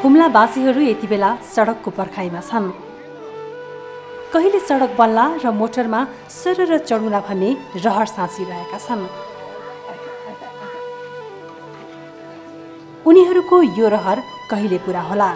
हुम्लावासीहरू यति बेला सडकको पर्खाइमा छन्। कहिले सडक बन्ला र मोटरमा सरर चढुला भन्ने रहर साँचिरहेका छन्। उनीहरूको यो रहर कहिले पूरा होला?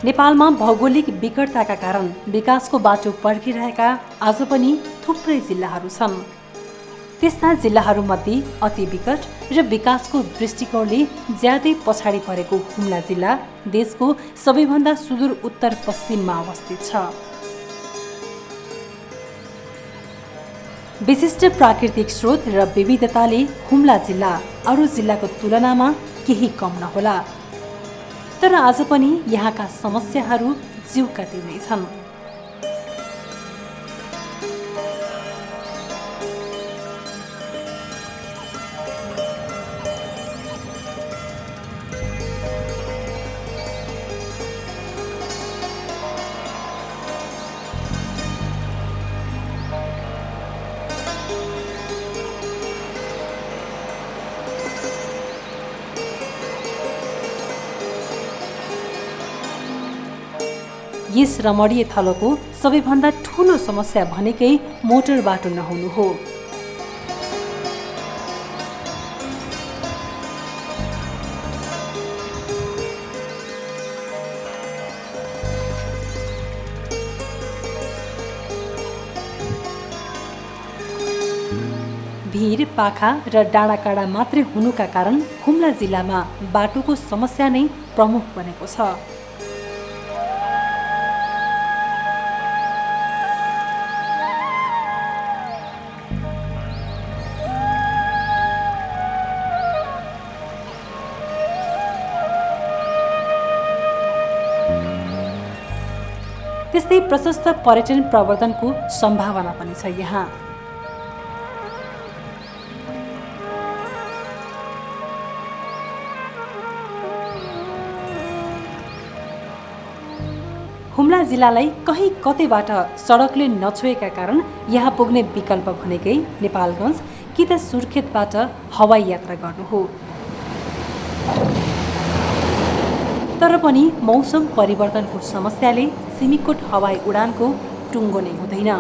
नेपालमा भौगोलिक विकटताका कारण विकासको बाटो पर्खिरहेका आज पनि थुप्रै जिल्लाहरू छन्। त्यस्ता जिल्लाहरूमध्ये अति विकट र विकासको दृष्टिकोणले ज्यादै पछाडि परेको हुम्ला जिल्ला देशको सबैभन्दा सुदूर उत्तर पश्चिममा अवस्थित छ। विशिष्ट प्राकृतिक स्रोत र विविधताले हुम्ला जिल्ला अरू जिल्लाको तुलनामा केही कम नहोला, तर आज पनि यहाँका समस्याहरू जीवका तीव्रै छन्। यस रमणीय थलोको सबैभन्दा ठूलो समस्या भनेकै मोटर बाटो नहुनु हो। भीर, पाखा र डाँडाकाँडा मात्रै हुनुका कारण हुम्ला जिल्लामा बाटोको समस्या नै प्रमुख बनेको छ। त्यस्तै प्रशस्त पर्यटन प्रवर्धनको सम्भावना पनि छ यहाँ। हुम्ला जिल्लालाई कहीँ कतैबाट सडकले नछोएका कारण यहाँ पुग्ने विकल्प भनेकै नेपालगञ्ज कि त सुर्खेतबाट हवाई यात्रा गर्नु हो। तर पनि मौसम परिवर्तनको समस्याले सिमीकोट हवाई उडानको टुङ्गो नै हुँदैन।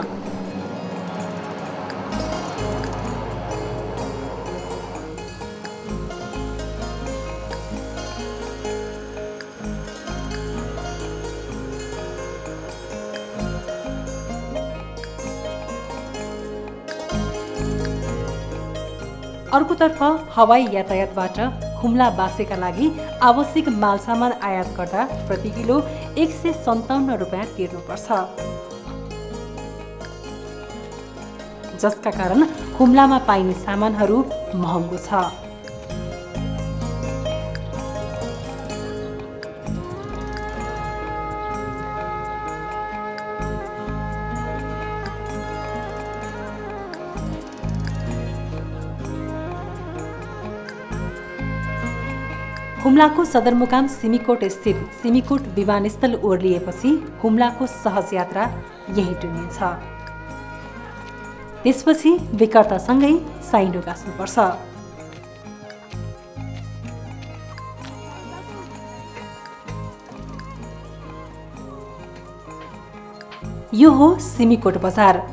अर्कोतर्फ हवाई यातायातबाट हुम्ला बासेका लागि आवश्यक मालसामान आयात गर्दा प्रति किलो 157 रुपियाँ तिर्नुपर्छ, जसका कारण हुम्लामा पाइने सामानहरू महँगो छ। हुम्लाको सदरमुकाम सिमीकोट स्थित सिमीकोट विमानस्थल ओर्लिएपछि हुम्लाको सहज यात्रा यही टुङ्गिन्छ। त्यसपछि विकटतासँगै साइनो गाँच्नुपर्छ। यो हो सिमीकोट बजार।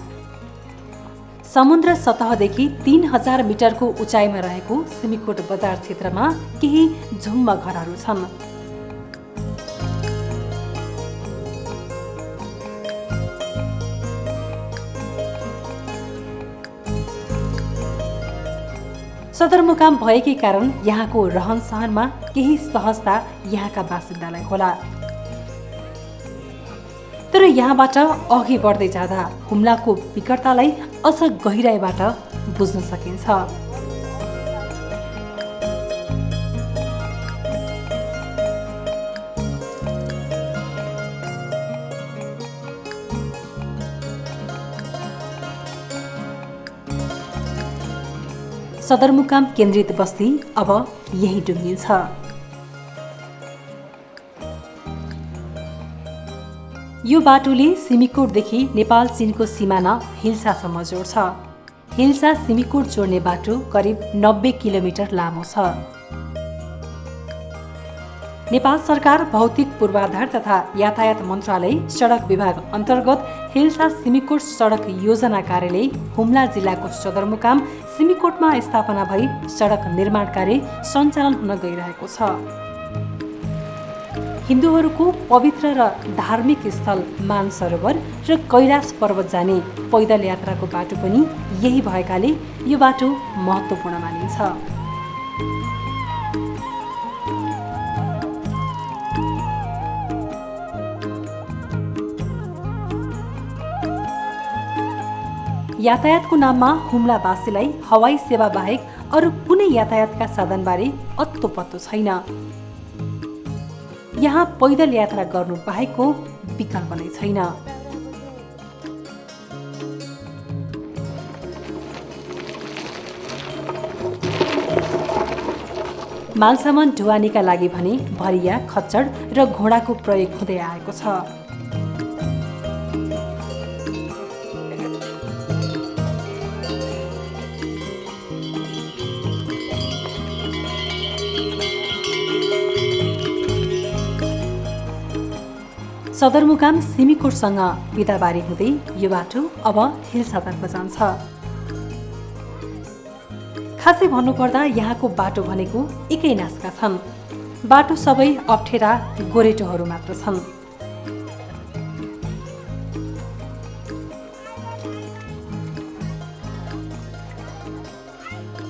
समुद्र सतहदेखि 3000 मिटरको उचाइमा रहेको सिमीकोट बजार क्षेत्रमा केही झुम्म घरहरू छन्। सदरमुकाम भएकै कारण यहाँको रहनसहनमा केही सहजता यहाँका बासिन्दालाई होला। तर यहाँबाट अघि बढ्दै जाँदा हुम्लाको विकटतालाई अझ गहिराईबाट बुझ्न सकिन्छ। सदरमुकाम केन्द्रित बस्ती अब यही डुङ्गिन्छ। यो बाटोले सिमीकोटदेखि नेपाल चीनको सिमाना हिल्सासम्म जोड्छ। हिल्सा सिमीकोट जोड्ने बाटो करिब 90 किलोमिटर लामो छ। नेपाल सरकार भौतिक पूर्वाधार तथा यातायात मन्त्रालय सडक विभाग अन्तर्गत हिल्सा सिमीकोट सडक योजना कार्यालय हुम्ला जिल्लाको सदरमुकाम सिमीकोटमा स्थापना भई सडक निर्माण कार्य सञ्चालन हुन गइरहेको छ। हिन्दूहरूको पवित्र र धार्मिक स्थल मानसरोवर र कैलाश पर्वत जाने पैदल यात्राको बाटो पनि यही भएकाले यो बाटो महत्त्वपूर्ण मानिन्छ। यातायातको नाममा हुम्लावासीलाई हवाई सेवा बाहेक अरू कुनै यातायातका साधनबारे अत्तो पत्तो छैन। यहाँ पैदल यात्रा गर्नु बाहेकको विकल्प नै छैन। मालसामान ढुवानीका लागि भने भरिया, खच्चड र घोडाको प्रयोग हुँदै आएको छ। सदरमुकाम सिमीकोटसँग बिदाबारी हुँदै यो बाटो अब हिल्सातर्फ जान्छ। खासै भन्नुपर्दा यहाँको बाटो भनेको एकै नासका छन्। बाटो सबै अप्ठेरा गोरेटोहरू मात्र छन्।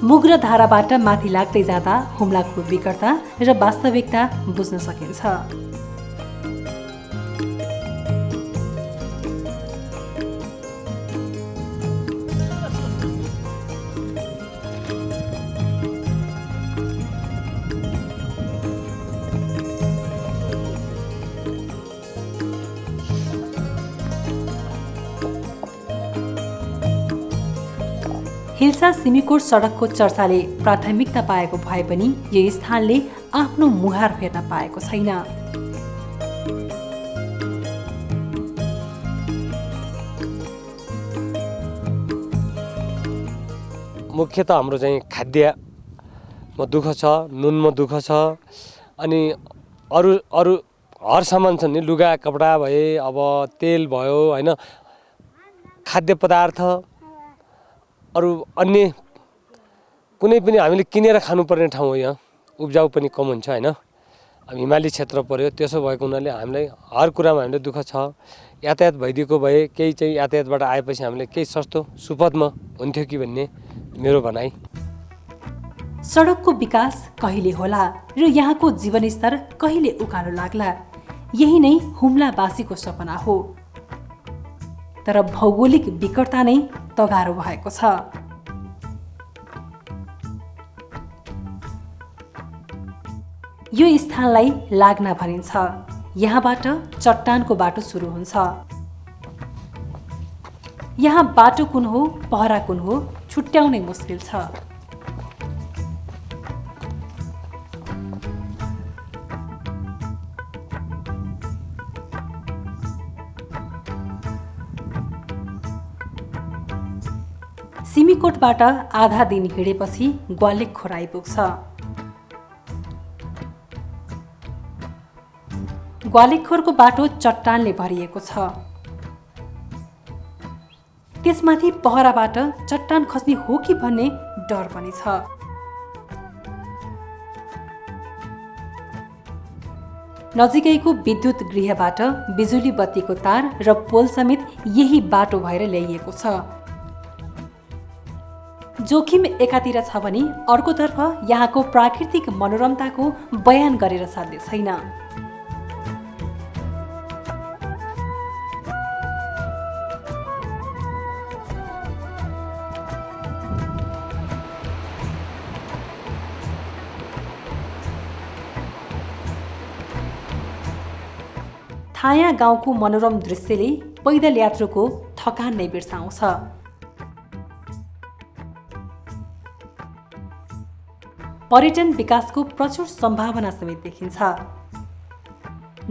मुग र धाराबाट माथि लाग्दै जाँदा हुम्लाको विकटता र वास्तविकता बुझ्न सकिन्छ। हिल्सा सिमीकोट सडकको चर्चाले प्राथमिकता पाएको भए पनि यो स्थानले आफ्नो मुहार फेर्न पाएको छैन। मुख्यतः हाम्रो चाहिँ खाद्यमा दुःख छ, नुनमा दुःख छ, अनि अरू हर सामान छ नि, लुगा कपडा भए, अब तेल भयो हैन, खाद्य पदार्थ, अरू अन्य कुनै पनि हामीले किनेर खानुपर्ने ठाउँ हो। यहाँ उब्जाउ पनि कम हुन्छ हैन। अब हिमाली क्षेत्र पर्यो, त्यसो भएको हुनाले हामीलाई हर कुरामा हामीले दुःख छ। यातायात भइदिएको भए केही चाहिँ यातायातबाट आएपछि हामीले केही सस्तो सुपथमा हुन्थ्यो कि भन्ने मेरो भनाइ। सडकको विकास कहिले होला र यहाँको जीवनस्तर कहिले उकालो लाग्ला, यही नै हुम्लावासीको सपना हो। तर भौगोलिक विकटता नै तगारो भएको छ। यो स्थानलाई लाग्ना भनिन्छ। यहाँबाट चट्टानको बाटो सुरु हुन्छ। यहाँ बाटो कुन हो, पहरा कुन हो, छुट्याउनै मुस्किल छ। सिमीकोटबाट आधा दिन हिँडेपछि ग्वालेखोर आइपुग्छ। ग्वालेखोरको बाटो चट्टानले भरिएको छ। त्यसमाथि पहराबाट चट्टान खस्ने हो कि भन्ने डर पनि छ। नजिकैको विद्युत गृहबाट बिजुली बत्तीको तार र पोल समेत यही बाटो भएर ल्याइएको छ। जोखिम एकातिर छ भने अर्कोतर्फ यहाँको प्राकृतिक मनोरमताको बयान गरेर साध्य छैन। थाया गाउँको मनोरम दृश्यले पैदल यात्रुको थकान नै बिर्साउँछ। पर्यटन विकासको प्रचुर सम्भावना समेत देखिन्छ।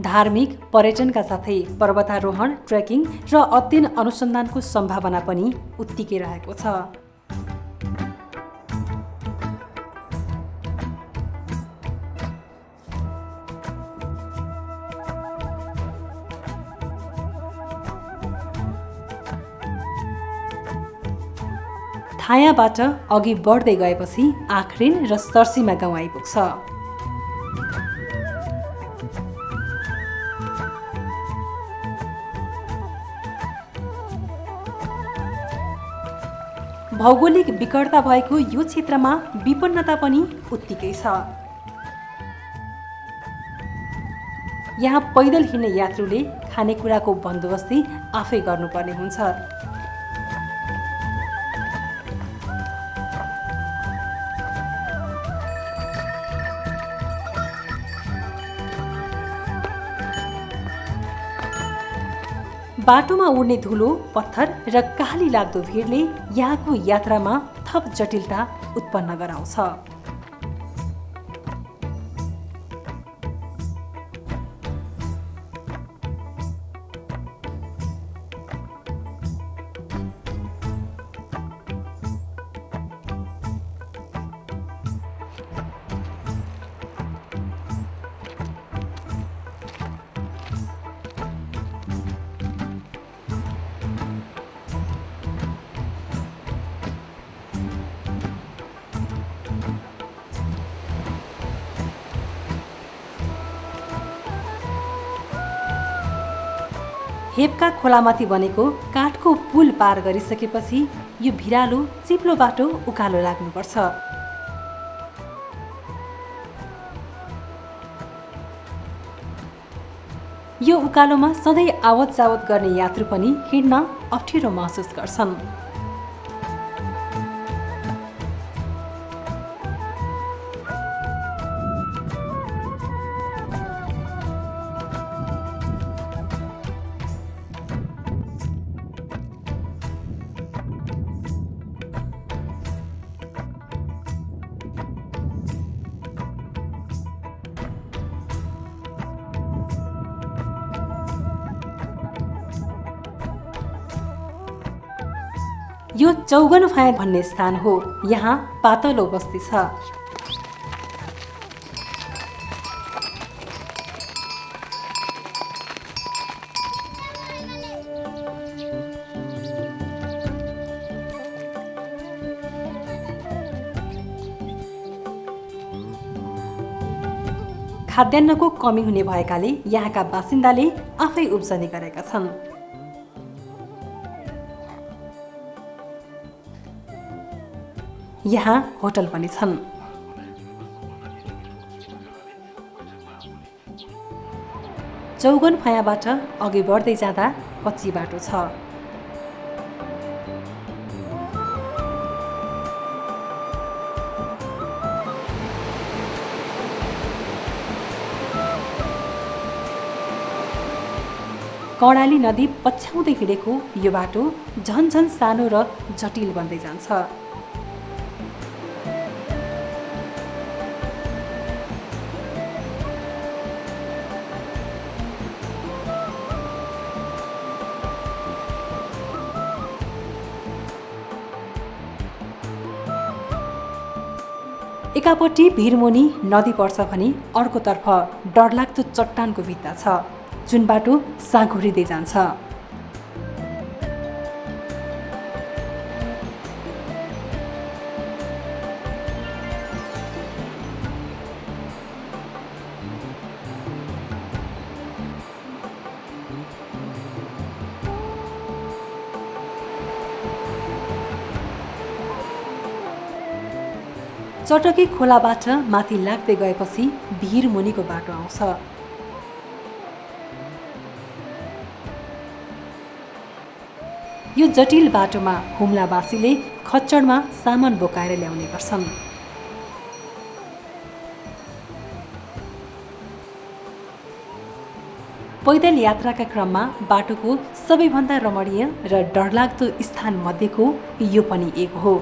धार्मिक पर्यटनका साथै पर्वतारोहण, ट्रेकिङ र अध्ययन अनुसन्धानको सम्भावना पनि उत्तिकै रहेको छ। थायाबाट अघि बढ्दै गएपछि आख्रिन र सर्सीमा गाउँ आइपुग्छ। भौगोलिक विकटता भएको यो क्षेत्रमा विपन्नता पनि उत्तिकै छ। यहाँ पैदल हिँड्ने यात्रुले खानेकुराको बन्दोबस्ती आफै गर्नुपर्ने हुन्छ। बाटोमा उड्ने धुलो, पत्थर र काली लाग्दो भिडले यहाँको यात्रामा थप जटिलता उत्पन्न गराउँछ। हेपका खोलामाथि बनेको काठको पुल पार गरिसकेपछि यो भिरालो चिप्लो बाटो उकालो लाग्नुपर्छ। यो उकालोमा सधैँ आवत जावत गर्ने यात्रु पनि हिँड्न अप्ठ्यारो महसुस गर्छन्। यो चौगन फाया भन्ने स्थान हो। यहाँ पातलो बस्ती छ। खाद्यान्नको कमी हुने भएकाले यहाँका बासिन्दाले आफै उब्जनी गरेका छन्। यहाँ होटल पनि छन्। चौगन फायाबाट अघि बढ्दै जाँदा कच्ची बाटो छ। कर्णाली नदी पछ्याउँदै हिँडेको यो बाटो झन झन सानो र जटिल बन्दै जान्छ। एकापट्टि भिरमुनि नदी पर्छ भने अर्कोतर्फ डरलाग्दो चट्टानको भित्ता छ, जुन बाटो साँघुरिँदै जान्छ। चटके खोलाबाट माथि लाग्दै गएपछि भिरमुनिको बाटो आउँछ। यो जटिल बाटोमा हुम्लावासीले खच्चडमा सामान बोकाएर ल्याउने गर्छन्। पैदल यात्राका क्रममा बाटोको सबैभन्दा रमणीय र डरलाग्दो स्थान मध्येको यो पनि एक हो।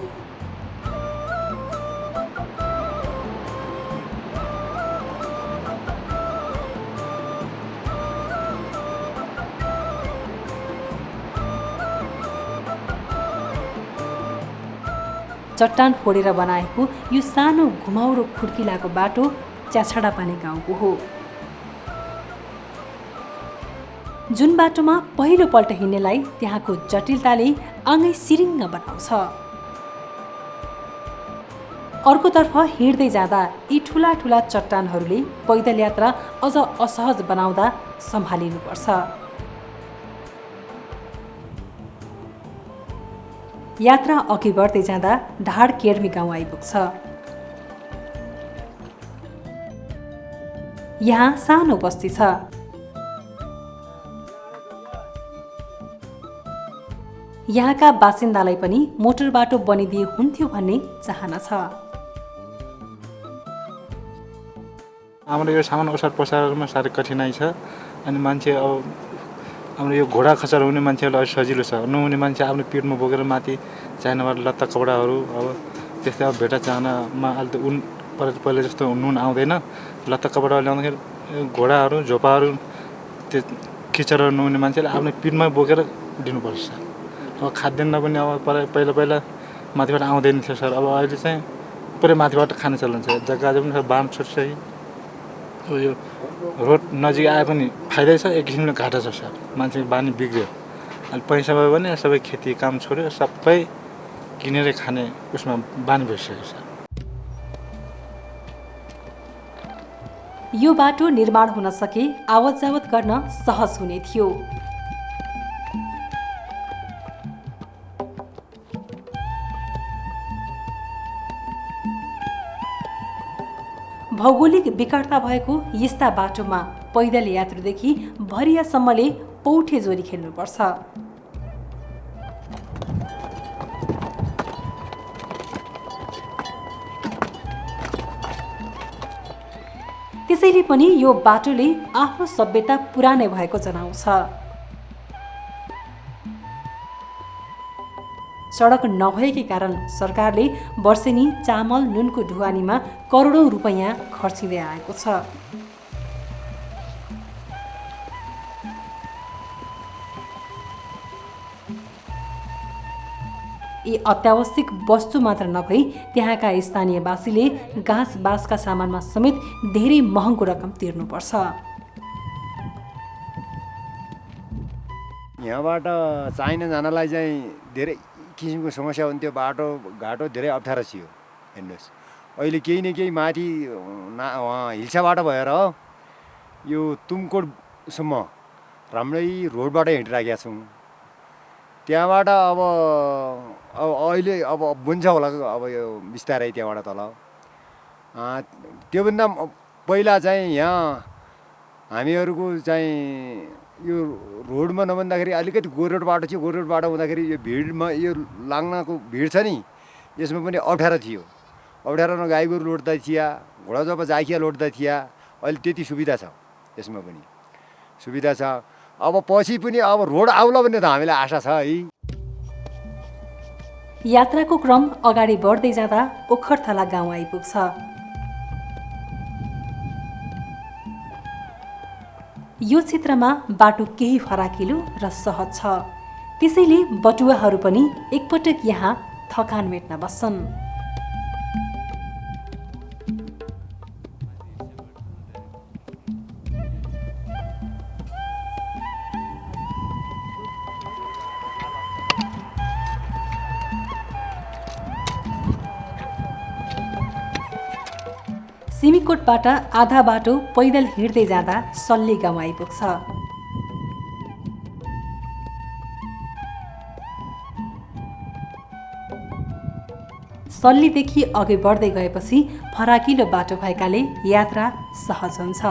चट्टान फोडेर बनाएको यो सानो घुमाउरो खुड्किलाको बाटो च्याछडापानी गाउँको हो। जुन बाटोमा पहिलोपल्ट हिँड्नेलाई त्यहाँको जटिलताले आँगै सिरिङ्ग बनाउँछ। अर्कोतर्फ हिँड्दै जाँदा यी ठुला ठुला चट्टानहरूले पैदल यात्रा अझ असहज बनाउँदा सम्हालिनुपर्छ। यात्रा अघि बढ्दै जाँदा ढाड केर्मी गाउँ आइपुग्छ। यहाँ सानो बस्ती छ। यहाँका बासिन्दालाई पनि मोटर बाटो बनिदिए हुन्थ्यो भन्ने चाहना छ। हाम्रो यो सामान ओसार पसारमा साह्रै कठिनाइ छ। अनि मान्छे अब हाम्रो यो घोडा खचर हुने मान्छेहरूलाई अलिक सजिलो छ। नहुने मान्छे आफ्नो पिठमा बोकेर माथि चाइनाबाट लत्ता कपडाहरू अब त्यस्तै अब भेटा चाहनामा अहिले त उन पहिले जस्तो नुन आउँदैन। लत्ता कपडा ल्याउँदाखेरि घोडाहरू झोपाहरू त्यो खिचेर नहुने मान्छेले आफ्नो पिठमा बोकेर दिनुपर्छ। अब खाद्यान्न पनि अब पहिला माथिबाट आउँदैन थियो सर। अब अहिले चाहिँ पुरै माथिबाट खाने चलन छ। जग्गा पनि बाँध छोडिसक्यो। अब यो रोड नजिक आए पनि फाइदै छ, एक किसिमले घाटा छ सर। मान्छेको बानी बिग्रियो। अहिले पैसा भयो भने सबै खेती काम छोड्यो, सबै किनेर खाने उसमा बानी भइसक्यो सर। यो बाटो निर्माण हुन सके आवत जावत गर्न सहज हुने थियो। भौगोलिक विकटता भएको यस्ता बाटोमा पैदल यात्रुदेखि भरियासम्मले पौठे जोरी खेल्नुपर्छ। त्यसैले पनि यो बाटोले आफ्नो सभ्यता पुरानै भएको जनाउँछ। सडक नभएकै कारण सरकारले वर्षेनी चामल नुनको ढुवानीमा करोडौँ रुपैयाँ खर्चिँदै आएको छ। यी अत्यावश्यक वस्तु मात्र नभई त्यहाँका स्थानीयवासीले घाँस बाँसका सामानमा समेत धेरै महँगो रकम तिर्नुपर्छ। यहाँबाट चाइना जानलाई चाहिँ धेरै किसिमको समस्या हुन्थ्यो। घाटो धेरै अप्ठ्यारो थियो। हेर्नुहोस् अहिले केही न केही माथि हिल्साबाट भएर यो तुमकोटसम्म राम्रै रोडबाट हिँडिराखेका छौँ। त्यहाँबाट अब अहिले अब बुन्छ होला अब यो बिस्तारै त्यहाँबाट तल। त्योभन्दा पहिला चाहिँ यहाँ हामीहरूको चाहिँ यो रोडमा नभन्दाखेरि अलिकति गोरुरोड बाटो थियो। गोरुरोड बाटो हुँदाखेरि यो भिडमा यो लाग्नको भिड छ नि, यसमा पनि अप्ठ्यारो थियो। अप्ठ्यारोमा गाई गोरु लोड्दा थिया, घोडा जब जाखिया लोड्दा थिया। अहिले त्यति सुविधा छ, यसमा पनि सुविधा छ। अब पछि पनि अब रोड आउला भन्ने त हामीलाई आशा छ है। यात्राको क्रम अगाडि बढ्दै जाँदा ओखरथला गाउँ आइपुग्छ। यो क्षेत्रमा बाटो केही फराकिलो र सहज छ। त्यसैले बटुवाहरू पनि एकपटक यहाँ थकान मेट्न बस्छन्। सिमीकोटबाट आधा बाटो पैदल हिँड्दै जाँदा सल्ली गाउँ आइपुग्छ। सल्लीदेखि अघि बढ्दै गएपछि फराकिलो बाटो भएकाले यात्रा सहज हुन्छ।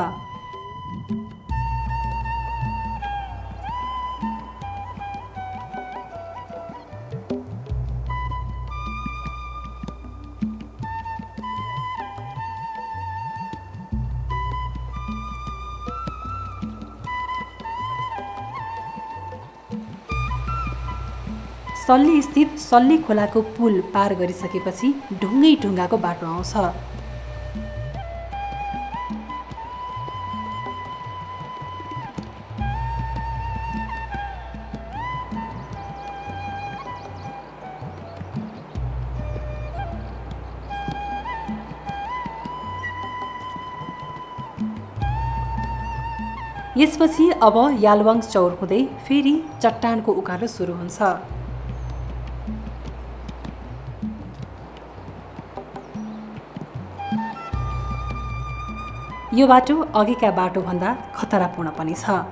सल्ली स्थित सल्ली खोलाको पुल पार गरिसकेपछि ढुङ्गै ढुङ्गाको बाटो आउँछ। यसपछि अब यालवाङ चौर हुँदै फेरि चट्टानको उकालो सुरु हुन्छ। यो बाटो अघिका बाटोभन्दा खतरापूर्ण पनि छ।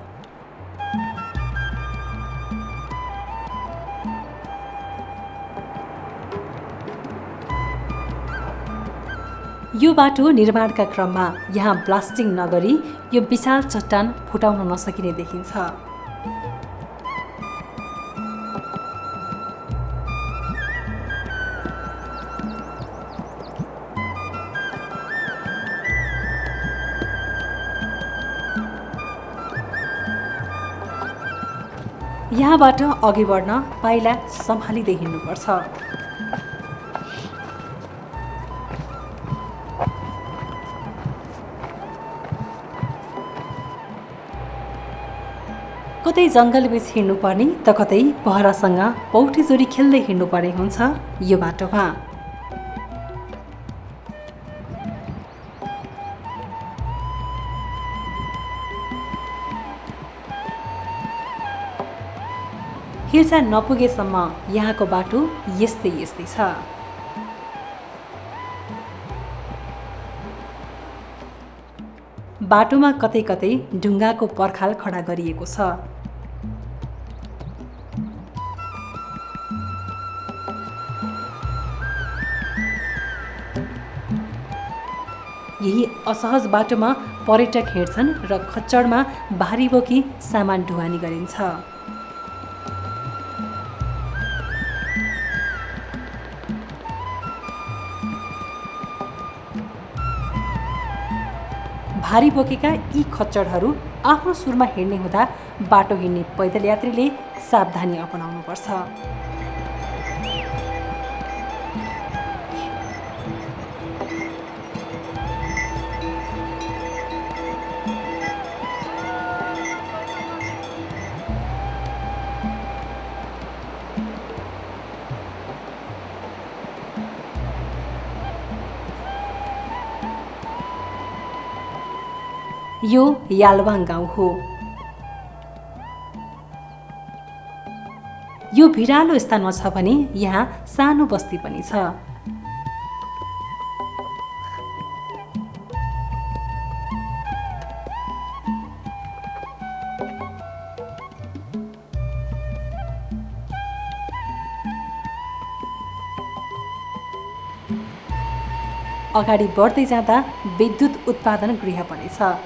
यो बाटो निर्माणका क्रममा यहाँ ब्लास्टिङ नगरी यो विशाल चट्टान फुटाउन नसकिने देखिन्छ। यहाँबाट अघि बढ्न पाइला सम्हालिँदै हिँड्नुपर्छ। कतै जङ्गलबीच हिँड्नुपर्ने त कतै पहरासँग पौठी जोडी खेल्दै हिँड्नुपर्ने हुन्छ यो बाटोमा। हिल्सा नपुगेसम्म यहाँको बाटो यस्तै छ। बाटोमा कतै कतै ढुङ्गाको पर्खाल खडा गरिएको छ। यही असहज बाटोमा पर्यटक हिँड्छन् र खच्चडमा भारी बोकी सामान ढुवानी गरिन्छ। भारी बोकेका यी खच्चडहरू आफ्नो सुरमा हिँड्ने हुँदा बाटो हिँड्ने पैदल यात्रीले सावधानी अपनाउनुपर्छ। यो यालवाङ गाउँ हो। यो भिरालो स्थानमा छ भने यहाँ सानो बस्ती पनि छ। अगाडि बढ्दै जाँदा विद्युत उत्पादन गृह पनि छ।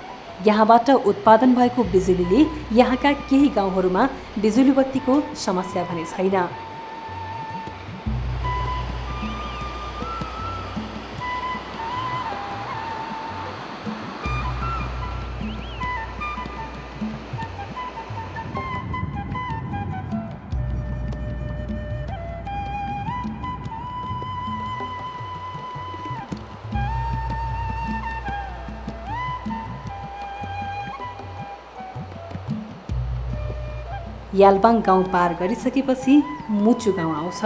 यहाँबाट उत्पादन भएको बिजुलीले यहाँका केही गाउँहरूमा बिजुली बत्तीको समस्या भने छैन। यालवाङ गाउँ पार गरिसकेपछि मुचु गाउँ आउँछ।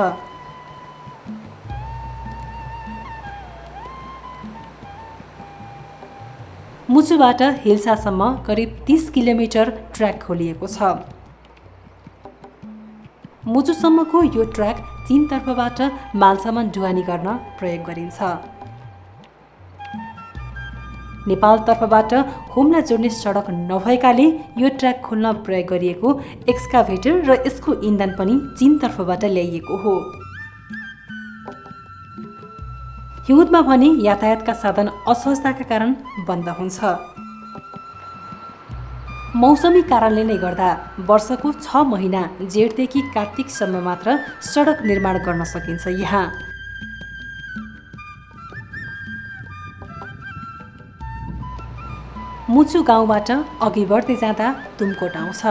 मुचुबाट हिल्सासम्म करिब 30 किलोमिटर ट्र्याक खोलिएको छ। मुचुसम्मको यो ट्र्याक तीनतर्फबाट मालसामान ढुवानी गर्न प्रयोग गरिन्छ। नेपालतर्फबाट हुम्ला जोड्ने सडक नभएकाले यो ट्र्याक खोल्न प्रयोग गरिएको एक्सकाभेटर र यसको इन्धन पनि चीनतर्फबाट ल्याइएको हो। हिउँदमा भने यातायातका साधन असहजताका कारण बन्द हुन्छ। मौसमी कारणले नै गर्दा वर्षको 6 महिना जेठदेखि कार्तिकसम्म मात्र सडक निर्माण गर्न सकिन्छ। यहाँ मुचु गाउँबाट अघि बढ्दै जाँदा तुमकोट आउँछ।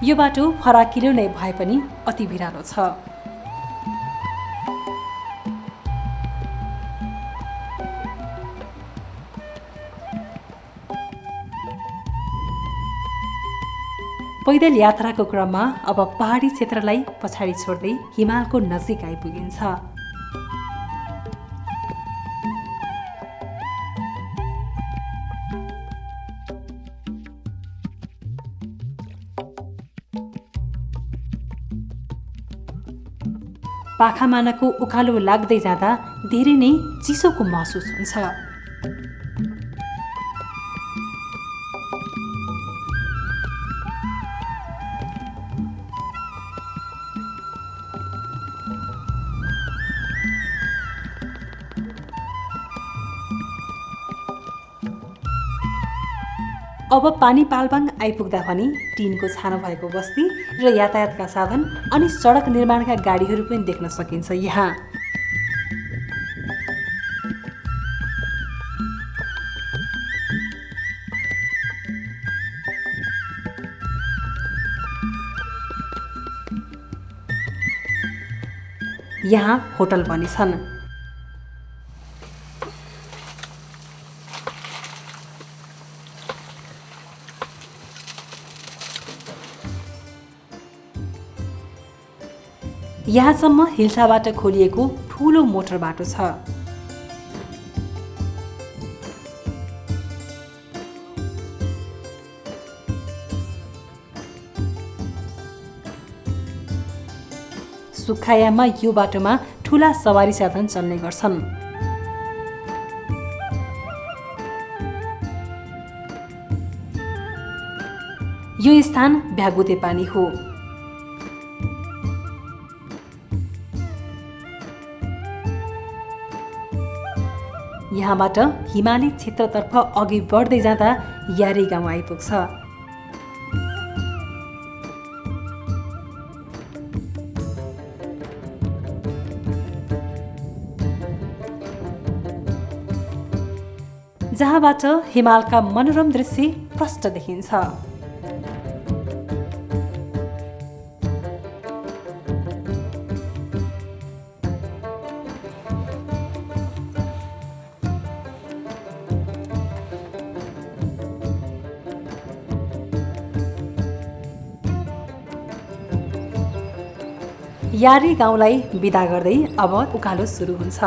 यो बाटो फराकिलो नै भए पनि अति भिरालो छ। पैदल यात्राको क्रममा अब पहाडी क्षेत्रलाई पछाडि छोड्दै हिमालको नजिक आइपुगिन्छ। पाखामानाको उकालो लाग्दै जाँदा धेरै नै चिसोको महसुस हुन्छ। अब पानी पाल्पाङ आइपुग्दा पनि टिनको छानो भएको बस्ती र यातायातका साधन अनि सडक निर्माणका गाडीहरू पनि देख्न सकिन्छ यहाँ। यहाँ होटल पनि छन्। यहाँसम्म हिल्साबाट खोलिएको ठूलो मोटर बाटो छ। सुक्खायाममा यो बाटोमा ठूला सवारी साधन चल्ने गर्छन्। यो स्थान भ्यागुते पानी हो। यहाँबाट हिमाली क्षेत्रतर्फ अघि बढ्दै जाँदा यारी गाउँ आइपुग्छ। जहाँबाट हिमालका मनोरम दृश्य प्रष्ट देखिन्छ। यारी गाउँलाई बिदा गर्दै अब उकालो सुरु हुन्छ।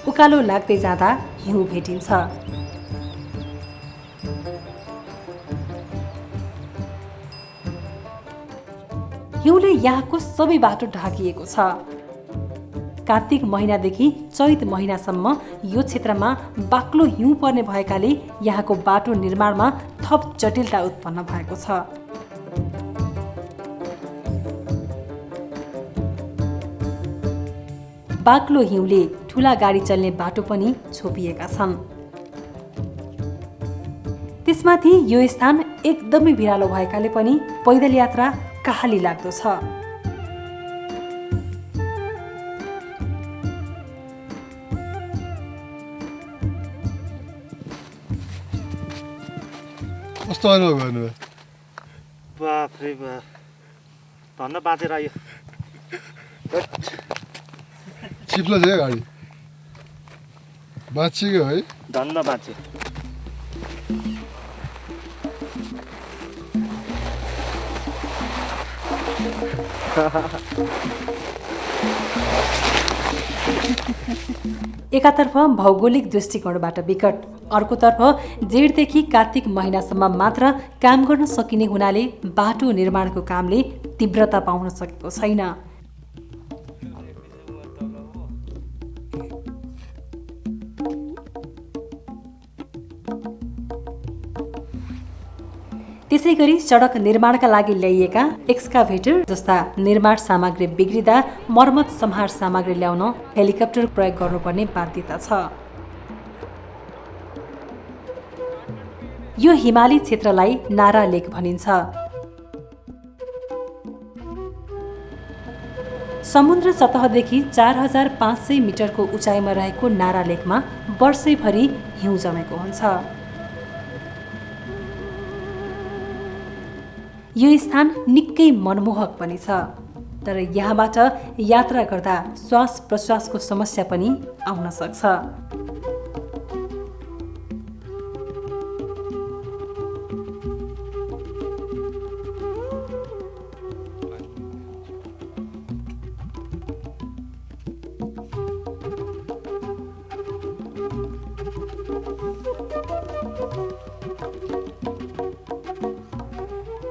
उकालो लाग्दै जाँदा हिउँ भेटिन्छ। हिउँले यहाँको सबै बाटो ढाकिएको छ। कार्तिक महिनादेखि चैत महिनासम्म यो क्षेत्रमा बाक्लो हिउँ पर्ने भएकाले यहाँको बाटो निर्माणमा थप जटिलता उत्पन्न भएको छ। बाक्लो हिउँले ठूला गाडी चल्ने बाटो पनि छोपिएका छन्। त्यसमाथि यो स्थान एकदमै भिरालो भएकाले पनि पैदल यात्रा कहाली लाग्दो छ। कस्तो अनुभव गर्नुभयो? बाफ रे बाफ, धन्न बाँचेर आयो। चिप्लो थियो गाडी, बाँचियो है? धन्न बाँच्यो। एकातर्फ भौगोलिक दृष्टिकोणबाट विकट, अर्कोतर्फ जेठदेखि कार्तिक महिनासम्म मात्र काम गर्न सकिने हुनाले बाटो निर्माणको कामले तीव्रता पाउन सकेको छैन। त्यसैगरी सडक निर्माणका लागि ल्याइएका एक्सकाभेटर जस्ता निर्माण सामग्री बिग्रिँदा मर्मत सम्हार सामग्री ल्याउन हेलिकप्टर प्रयोग गर्नुपर्ने बाध्यता छ। यो हिमाली क्षेत्रलाई नारा लेक भनिन्छ। समुद्र सतहदेखि 4500 मिटरको उचाइमा रहेको नारा लेकमा वर्षैभरि हिउँ जमेको हुन्छ। यो स्थान निकै मनमोहक पनि छ, तर यहाँबाट यात्रा गर्दा श्वास प्रश्वासको समस्या पनि आउन सक्छ।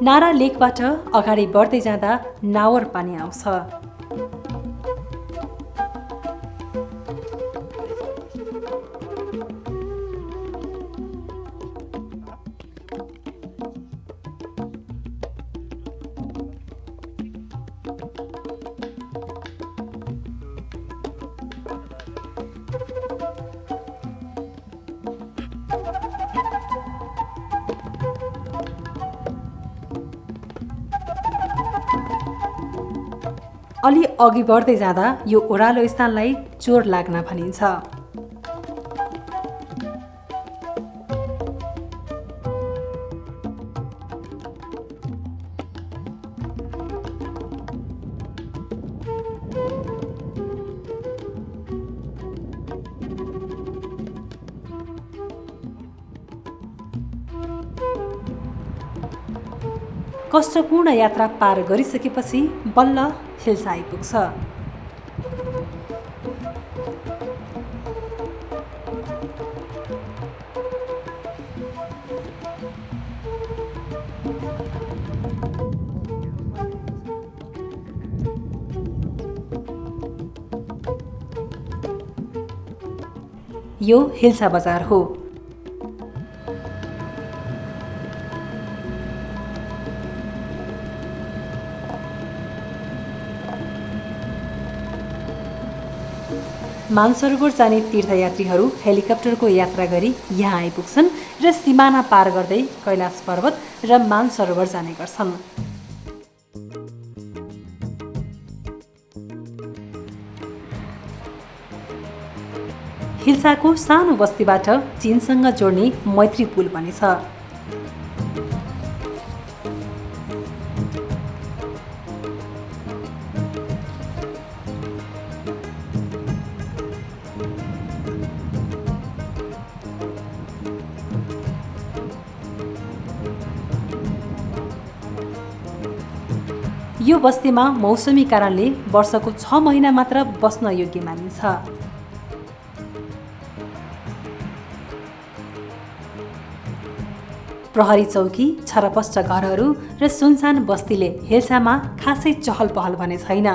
नारा लेकबाट अगाडि बढ्दै जाँदा नावर पानी आउँछ। अलि अघि बढ्दै जाँदा यो ओह्रालो स्थानलाई चोर लाग्न भनिन्छ। कष्टपूर्ण यात्रा पार गरिसकेपछि बल्ल हिल्सा आइपुग्छ। यो हिल्सा बजार हो। मानसरोवर जाने तीर्थयात्रीहरू हेलिकप्टरको यात्रा गरी यहाँ आइपुग्छन् र सिमाना पार गर्दै कैलाश पर्वत र मानसरोवर जाने गर्छन्। हिल्साको सानो बस्तीबाट चीनसँग जोड्ने मैत्री पुल पनि छ। यो बस्तीमा मौसमी कारणले वर्षको 6 महिना मात्र बस्न योग्य मानिन्छ। प्रहरी चौकी, छरपष्ट घरहरू र सुनसान बस्तीले हिल्सामा खासै चहल पहल भने छैन।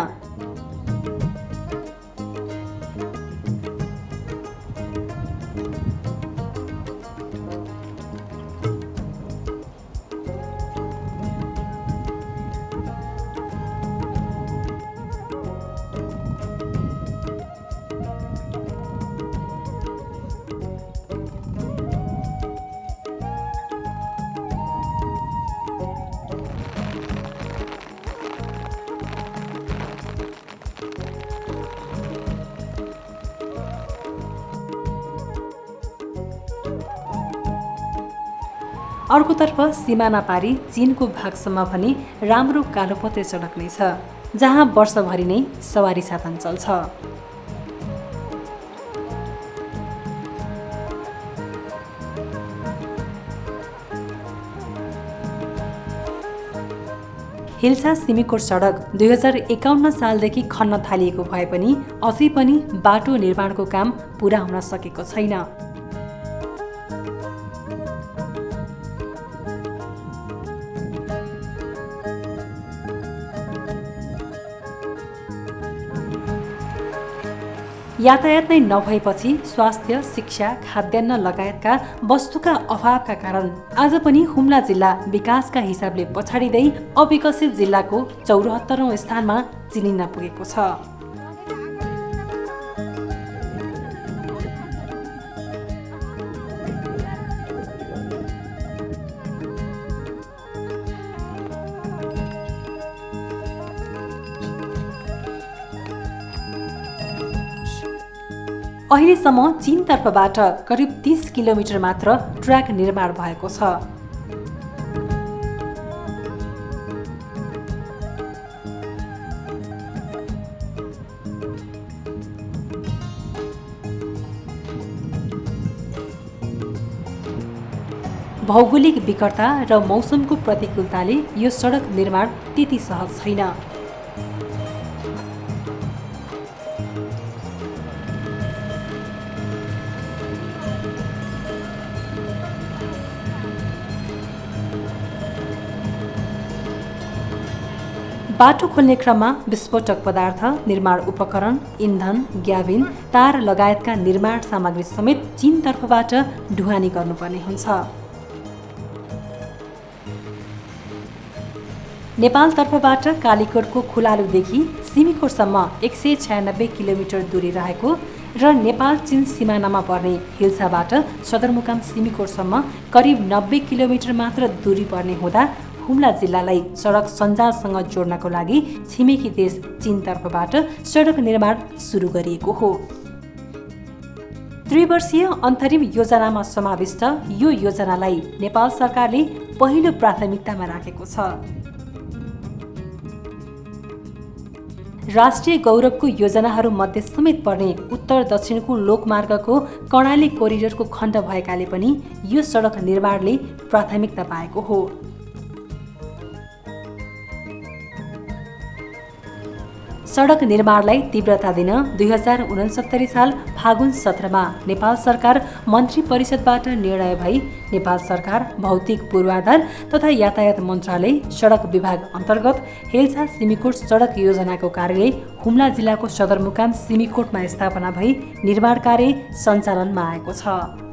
अर्कोतर्फ सिमाना पारी चीनको भागसम्म पनि राम्रो कालोपत्रे सडक नै छ, जहाँ वर्षभरि नै सवारी साधन चल्छ। हिल्सा सिमीकोट सडक 2051 सालदेखि खन्न थालिएको भए पनि अझै पनि बाटो निर्माणको काम पूरा हुन सकेको छैन। यातायात नै नभएपछि स्वास्थ्य, शिक्षा, खाद्यान्न लगायतका वस्तुका अभावका कारण आज पनि हुम्ला जिल्ला विकासका हिसाबले पछाडिँदै अविकसित जिल्लाको 74औं स्थानमा चिनिन पुगेको छ। अहिलेसम्म चीनतर्फबाट करिब 30 किलोमिटर मात्र ट्र्याक निर्माण भएको छ। भौगोलिक विकटता र मौसमको प्रतिकूलताले यो सडक निर्माण त्यति सहज छैन। बाटो खोल्ने क्रममा विस्फोटक पदार्थ, निर्माण उपकरण, इन्धन, ग्याबिन, तार लगायतका निर्माण सामग्री समेत चीनतर्फबाट ढुवानी गर्नुपर्ने हुन्छ। नेपालतर्फबाट कालीकोटको खुलालुदेखि सिमिकोटसम्म 196 किलोमिटर दूरी रहेको र नेपाल चीन सिमानामा पर्ने हिल्साबाट सदरमुकाम सिमिकोटसम्म करिब 90 किलोमिटर मात्र दूरी पर्ने हुँदा हुम्ला जिल्लालाई सडक सञ्जालसँग जोड्नको लागि छिमेकी देश चीनतर्फबाट सडक निर्माण सुरु गरिएको हो। त्रिवर्षीय अन्तरिम योजनामा समाविष्ट यो योजनालाई नेपाल सरकारले पहिलो प्राथमिकतामा राखेको छ। राष्ट्रिय गौरवको योजनाहरू मध्ये समेत पर्ने उत्तर दक्षिणको लोकमार्गको कर्णाली कोरिडोरको खण्ड भएकाले पनि यो सडक निर्माणले प्राथमिकता पाएको हो। सडक निर्माणलाई तीव्रता दिन 2069 साल फागुन 17मा नेपाल सरकार मन्त्री परिषदबाट निर्णय भई नेपाल सरकार भौतिक पूर्वाधार तथा यातायात मन्त्रालय सडक विभाग अन्तर्गत हेल्सा सिमिकोट सडक योजनाको कार्यालय हुम्ला जिल्लाको सदरमुकाम सिमिकोटमा स्थापना भई निर्माण कार्य सञ्चालनमा आएको छ।